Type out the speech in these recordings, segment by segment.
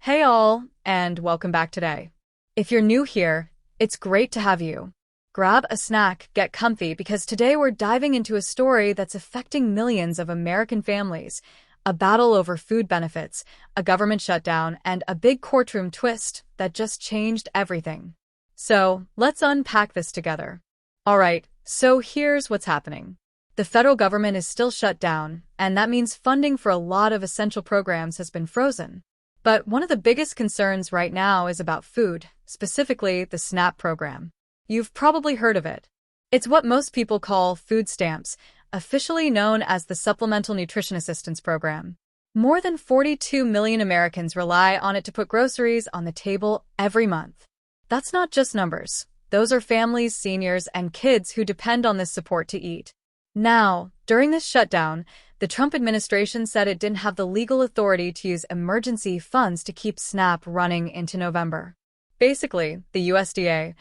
Hey all, and welcome back today. If you're new here, it's great to have you. Grab a snack, get comfy, because today we're diving into a story that's affecting millions of American families, a battle over food benefits, a government shutdown, and a big courtroom twist that just changed everything. So, let's unpack this together. Alright, so here's what's happening. The federal government is still shut down, and that means funding for a lot of essential programs has been frozen. But one of the biggest concerns right now is about food, specifically the SNAP program. You've probably heard of it. It's what most people call food stamps, officially known as the Supplemental Nutrition Assistance Program. More than 42 million Americans rely on it to put groceries on the table every month. That's not just numbers. Those are families, seniors, and kids who depend on this support to eat. Now, during this shutdown, the Trump administration said it didn't have the legal authority to use emergency funds to keep SNAP running into November. Basically, the USDA,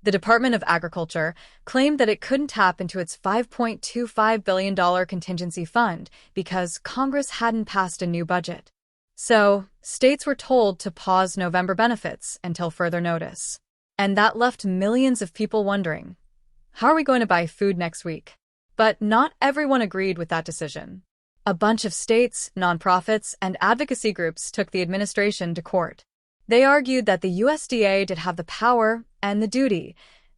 the Department of Agriculture, claimed that it couldn't tap into its $5.25 billion contingency fund because Congress hadn't passed a new budget. So, states were told to pause November benefits until further notice. And that left millions of people wondering, how are we going to buy food next week? But not everyone agreed with that decision. A bunch of states, nonprofits, and advocacy groups took the administration to court. They argued that the USDA did have the power and the duty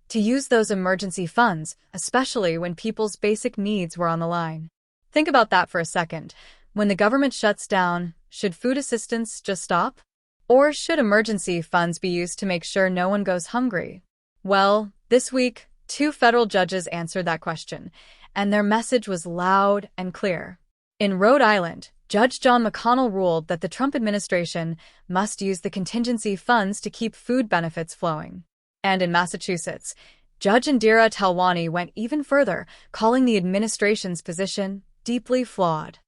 to use those emergency funds, especially when people's basic needs were on the line. Think about that for a second. When the government shuts down, should food assistance just stop? Or should emergency funds be used to make sure no one goes hungry? Well, this week, two federal judges answered that question, and their message was loud and clear. In Rhode Island, Judge John McConnell ruled that the Trump administration must use the contingency funds to keep food benefits flowing. And in Massachusetts, Judge Indira Talwani went even further, calling the administration's position deeply flawed.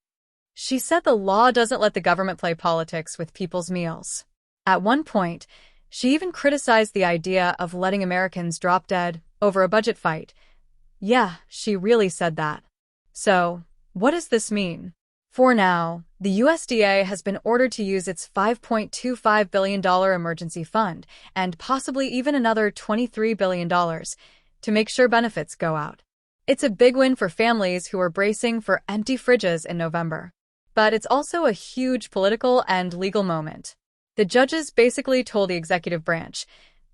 She said the law doesn't let the government play politics with people's meals. At one point, she even criticized the idea of letting Americans drop dead over a budget fight. Yeah, she really said that. So, what does this mean? For now, the USDA has been ordered to use its $5.25 billion emergency fund and possibly even another $23 billion to make sure benefits go out. It's a big win for families who are bracing for empty fridges in November. But it's also a huge political and legal moment. The judges basically told the executive branch,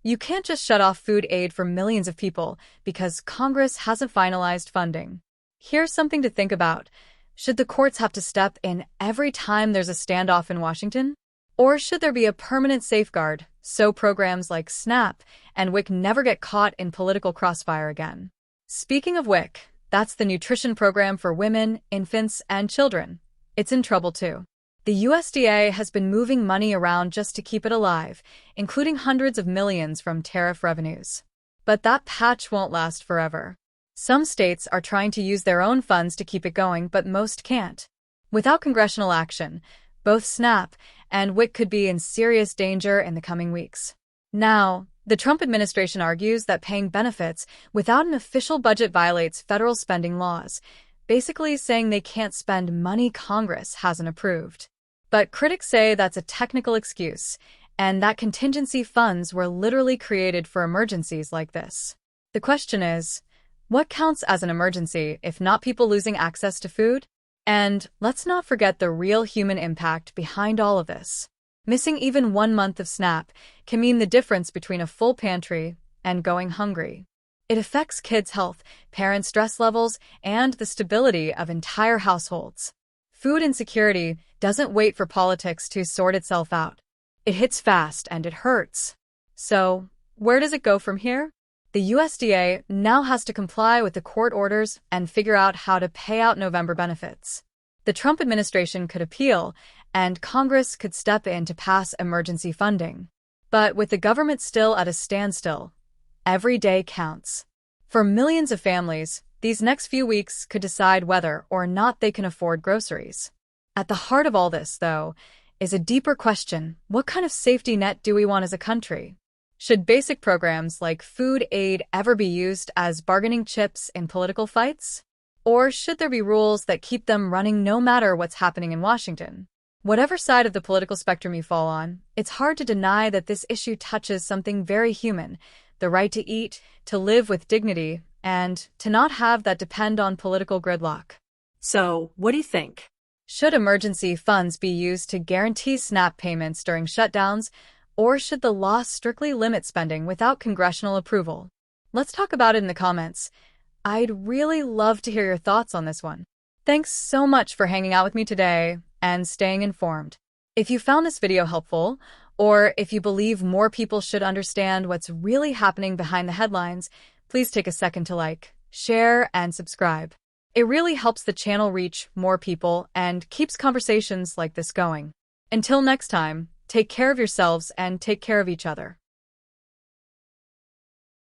you can't just shut off food aid for millions of people because Congress hasn't finalized funding. Here's something to think about. Should the courts have to step in every time there's a standoff in Washington? Or should there be a permanent safeguard so programs like SNAP and WIC never get caught in political crossfire again? Speaking of WIC, that's the nutrition program for women, infants, and children. It's in trouble too. The USDA has been moving money around just to keep it alive, including hundreds of millions from tariff revenues. But that patch won't last forever. Some states are trying to use their own funds to keep it going, but most can't. Without congressional action, both SNAP and WIC could be in serious danger in the coming weeks. Now, the Trump administration argues that paying benefits without an official budget violates federal spending laws, basically saying they can't spend money Congress hasn't approved. But critics say that's a technical excuse, and that contingency funds were literally created for emergencies like this. The question is, what counts as an emergency if not people losing access to food? And let's not forget the real human impact behind all of this. Missing even 1 month of SNAP can mean the difference between a full pantry and going hungry. It affects kids' health, parents' stress levels, and the stability of entire households. Food insecurity doesn't wait for politics to sort itself out. It hits fast and it hurts. So, where does it go from here? The USDA now has to comply with the court orders and figure out how to pay out November benefits. The Trump administration could appeal, and Congress could step in to pass emergency funding. But with the government still at a standstill, every day counts. For millions of families, these next few weeks could decide whether or not they can afford groceries. At the heart of all this, though, is a deeper question: what kind of safety net do we want as a country? Should basic programs like food aid ever be used as bargaining chips in political fights? Or should there be rules that keep them running no matter what's happening in Washington? Whatever side of the political spectrum you fall on, it's hard to deny that this issue touches something very human: the right to eat, to live with dignity, and to not have that depend on political gridlock. So, what do you think? Should emergency funds be used to guarantee SNAP payments during shutdowns, or should the law strictly limit spending without congressional approval? Let's talk about it in the comments. I'd really love to hear your thoughts on this one. Thanks so much for hanging out with me today and staying informed. If you found this video helpful, or if you believe more people should understand what's really happening behind the headlines, please take a second to like, share, and subscribe. It really helps the channel reach more people and keeps conversations like this going. Until next time, take care of yourselves and take care of each other.